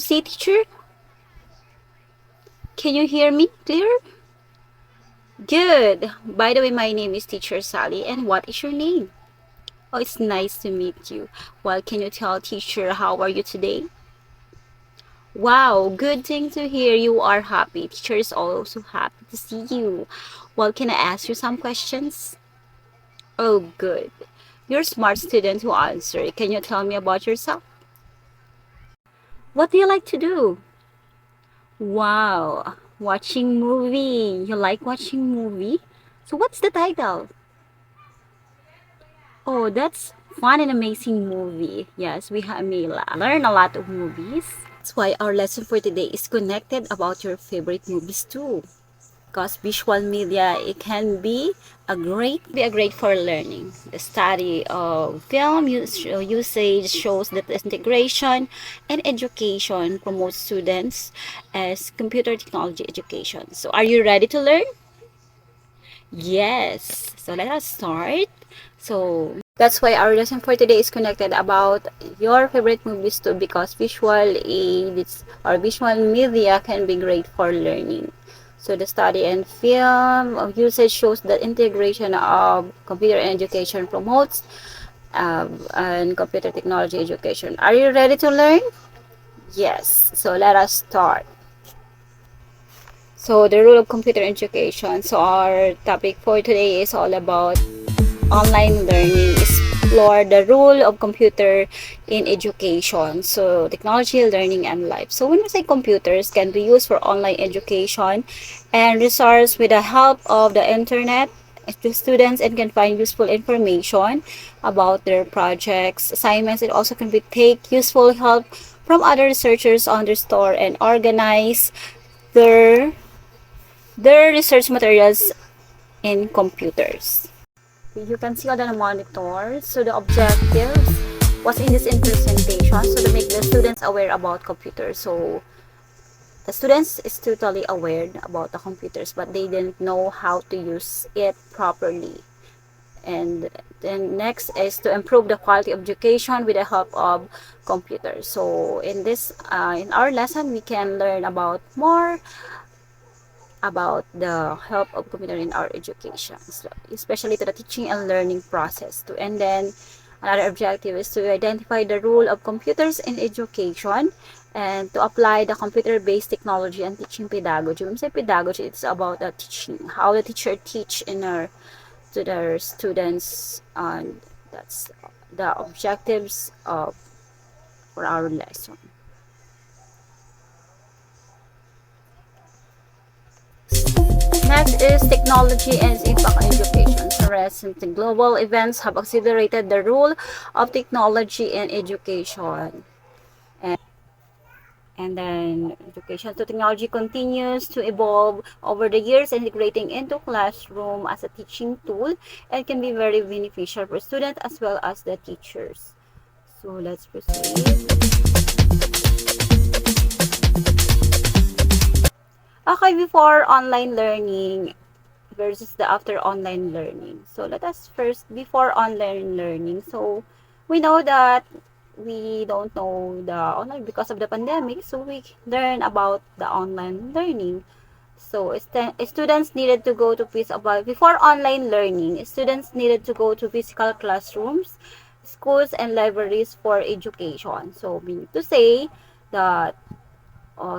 see, teacher? Can you hear me clear? Good. By the way, my name is Teacher Sally, and what is your name? Oh, it's nice to meet you. Well, can you tell teacher how are you today? Wow, good thing to hear you are happy. Teacher is also happy to see you. Well, can I ask you some questions? Oh, good. You're a smart student who answered. Can you tell me about yourself? What do you like to do? Wow, watching movie. You like watching movie? So what's the title? Oh, that's fun and amazing movie. Yes, we have Mila. Learn a lot of movies. That's why our lesson for today is connected about your favorite movies too. Because visual media, it can be a great for learning. The study of film usage shows that the integration and education promotes students as computer technology education. So are you ready to learn? Yes. So let us start. So that's why our lesson for today is connected about your favorite movies too, because visual aids or visual media can be great for learning. So the study and film of usage shows that integration of computer education promotes and computer technology education. Are you ready to learn? Yes. So let us start. So the role of computer education. So our topic for today is all about online learning. Explore the role of computer in education. So technology, learning, and life. So when we say computers can be used for online education and resource with the help of the internet, the students and can find useful information about their projects, assignments. It also can be take useful help from other researchers on their store and organize their their research materials in computers. You can see on the monitor. So the objective was in this presentation, so to make the students aware about computers. So the students is totally aware about the computers, but they didn't know how to use it properly. And then next is to improve the quality of education with the help of computers. So in this in our lesson, we can learn about more about the help of computer in our education, so especially to the teaching and learning process too. And then another objective is to identify the role of computers in education and to apply the computer-based technology and teaching pedagogy. When we say pedagogy, it's about the teaching, how the teacher teach in our to their students, and that's the objectives of for our lesson. Next is technology and its impact on education. So recent global events have accelerated the role of technology in education. And then education to technology continues to evolve over the years, integrating into classroom as a teaching tool and can be very beneficial for students as well as the teachers. So let's proceed. Okay, before online learning versus the after online learning. So let us first, before online learning. So we know that we don't know the online because of the pandemic. So we learn about the online learning. So students needed to go to before online learning. Students needed to go to physical classrooms, schools, and libraries for education. So meaning to say that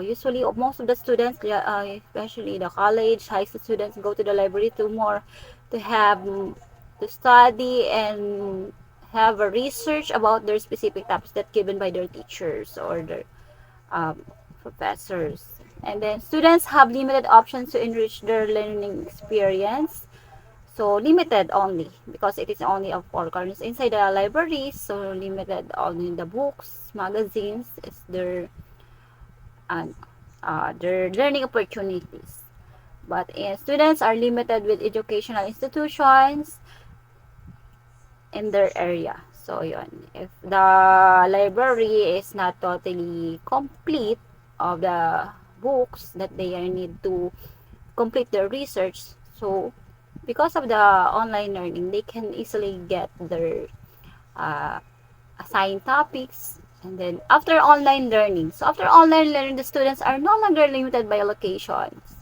usually most of the students, especially the college, high school students, go to the library to have to study and have a research about their specific topics that given by their teachers or their um, professors. And then students have limited options to enrich their learning experience. So limited only because it is only of four corners inside the library. So limited only the books, magazines is and their learning opportunities. But students are limited with educational institutions in their area. So yun, if the library is not totally complete of the books that they need to complete their research, so because of the online learning, they can easily get their uh, assigned topics And then after online learning, so after online learning, the students are no longer limited by locations.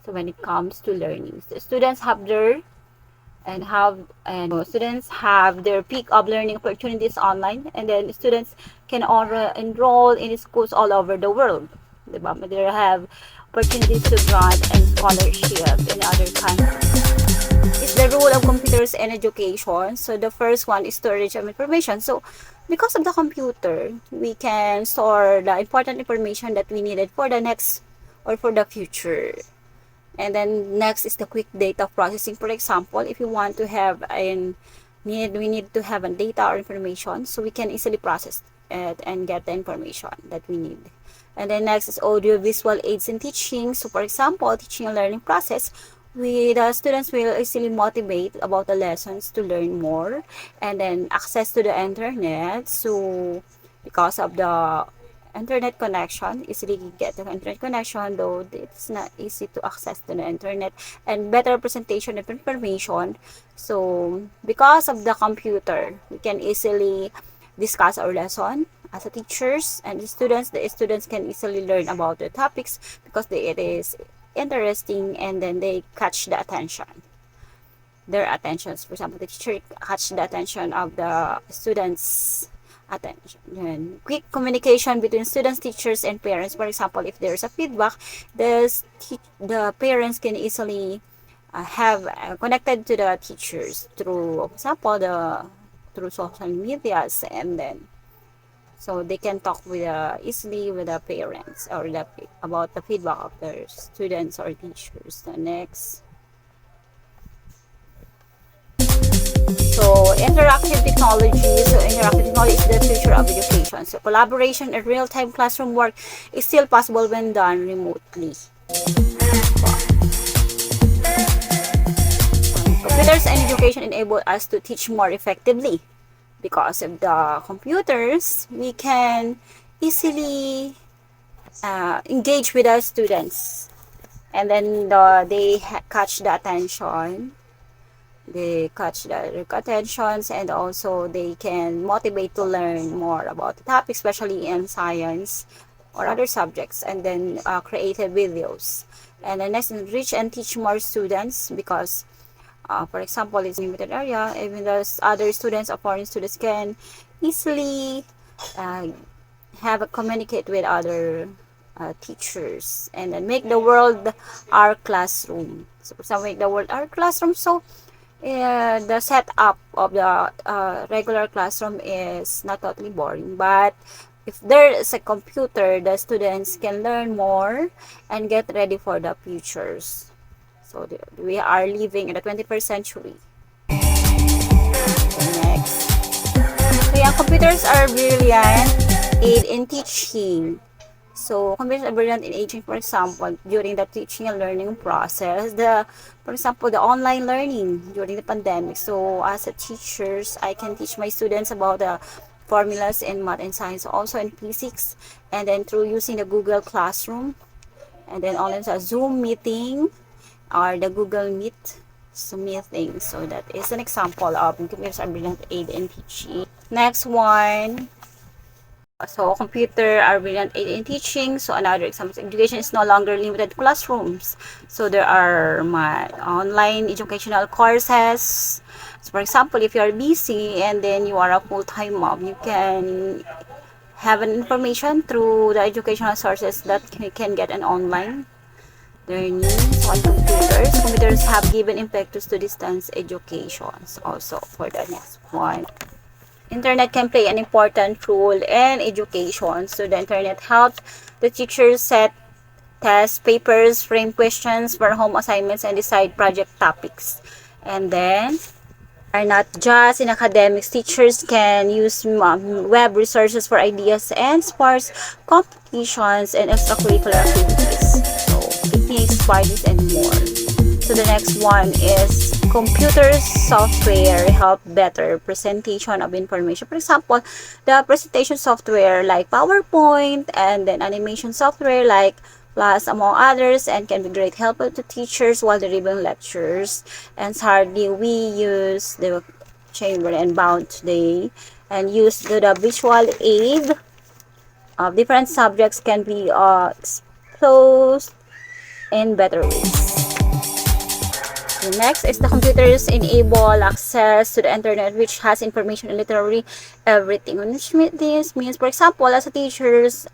So when it comes to learning, the students have their students have their peak of learning opportunities online, and then students can enroll in schools all over the world. Diba? They have opportunities to grant and scholarship in other countries. It's the role of computers in education. So the first one is storage of information. So because of the computer, we can store the important information that we needed for the next or for the future. And then next is the quick data processing. For example, if you want to have we need to have a data or information, so we can easily process it and get the information that we need. And then next is audio visual aids in teaching. So for example, teaching and learning process, the students will easily motivate about the lessons to learn more. And then access to the internet. So because of the internet connection, easily get the internet connection, though it's not easy to access to the internet, and better presentation of information. So because of the computer, we can easily discuss our lesson as a teachers, and the students can easily learn about the topics because it is interesting, and then they catch the attention their attentions. For example, the teacher catch the attention of the students attention. And quick communication between students, teachers, and parents. For example, if there's a feedback, the parents can easily have connected to the teachers through, for example, through social medias, and then so they can talk with easily with the parents or about the feedback of their students or teachers. The next. So interactive technology. So interactive technology is the future of education. So collaboration and real-time classroom work is still possible when done remotely. Computers and education enable us to teach more effectively. Because of the computers, we can easily engage with our students, and then they catch the attention. They catch their attentions, and also they can motivate to learn more about the topic, especially in science or other subjects, and then creative videos. And then next, enrich and teach more students because for example, it's a limited area, even the other students or foreign students can easily communicate with other teachers, and then make the world our classroom. So for example, make the world our classroom. So the setup of the regular classroom is not totally boring, but if there is a computer, the students can learn more and get ready for the futures. So we are living in the 21st century. Next. So yeah, computers are brilliant aid in teaching. So computers are brilliant in teaching, for example, during the teaching and learning process. For example, the online learning during the pandemic. So as a teachers, I can teach my students about the formulas in math and science, also in physics, and then through using the Google Classroom, and then also a Zoom meeting or the Google Meet meeting. So that is an example of computers are brilliant aid in teaching. Next one. So computer are brilliant aid in teaching. So another example, education is no longer limited to classrooms. So there are online educational courses. So for example, if you are busy and then you are a full-time mom, you can have an information through the educational sources that you can get an online learning on computers. Computers have given impetus to distance education. Also for the next one. Internet can play an important role in education. So the internet helps the teachers set test papers, frame questions for home assignments, and decide project topics. And then are not just in academics. Teachers can use web resources for ideas and sports competitions and extracurricular activities. So picnics, parties, and more. So the next one is computer software help better presentation of information. For example, the presentation software like PowerPoint, and then animation software like Plus, among others, and can be great help to teachers while delivering lectures. And sadly, we use the Chamber and Bound today and use the visual aid of different subjects can be exposed in better ways. The next is the computers enable access to the internet, which has information on literally everything. Which this means, for example, as a teachers,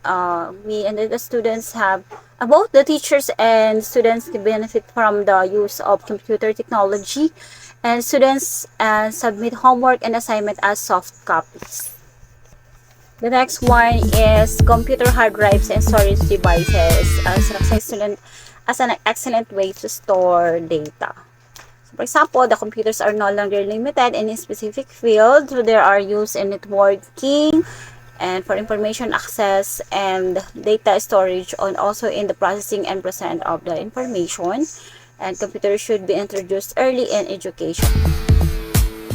we and the students have both the teachers and students can benefit from the use of computer technology, and students submit homework and assignment as soft copies. The next one is computer hard drives and storage devices as an excellent way to store data. For example, the computers are no longer limited in a specific field. So they are used in networking and for information access and data storage, and also in the processing and present of the information. And computers should be introduced early in education.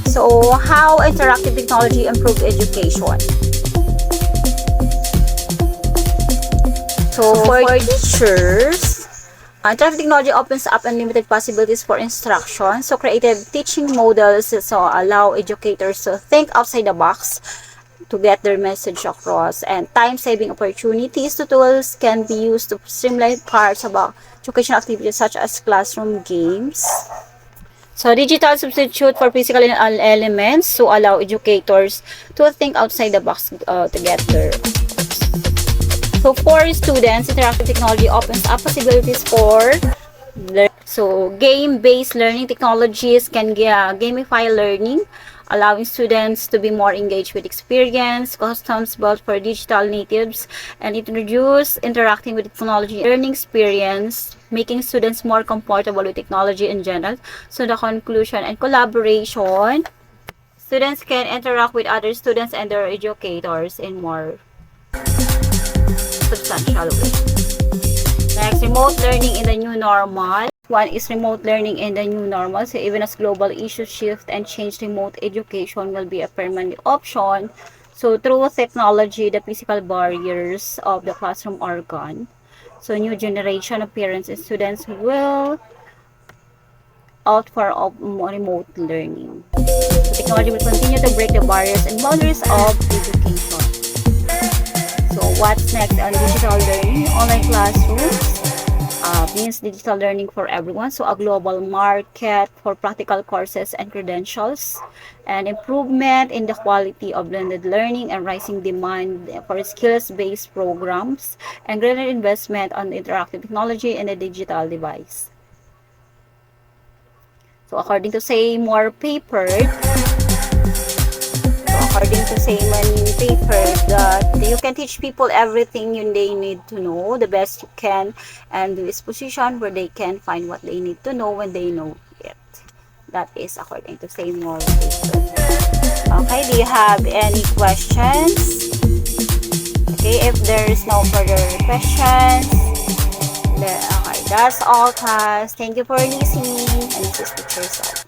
So, how interactive technology improve education? So, for teachers, interactive technology opens up unlimited possibilities for instruction. So, creative teaching models allow educators to think outside the box to get their message across. And time-saving opportunities. The tools can be used to streamline parts of educational activities such as classroom games. So, digital substitute for physical elements to allow educators to think outside the box to get their. So, for students, interactive technology opens up possibilities for game-based learning technologies can gamify learning, allowing students to be more engaged with experience, customs built for digital natives, and introduce interacting with technology learning experience, making students more comfortable with technology in general. So, the conclusion and collaboration, students can interact with other students and their educators in more substantial way. Next, remote learning in the new normal. One is remote learning in the new normal. So even as global issues shift and change, remote education will be a permanent option. So through technology, the physical barriers of the classroom are gone. So new generation of parents and students will opt for remote learning. So technology will continue to break the barriers and boundaries of education. So what's next on digital learning? Online classrooms means digital learning for everyone. So a global market for practical courses and credentials, and improvement in the quality of blended learning and rising demand for skills-based programs, and greater investment on interactive technology and the digital device. So according to Seymour paper, that you can teach people everything they need to know the best you can, and this position where they can find what they need to know when they know it. That is according to Seymour paper. Okay, do you have any questions? Okay, if there is no further questions, okay, that's all, class. Thank you for listening, and this is Teacher Sal.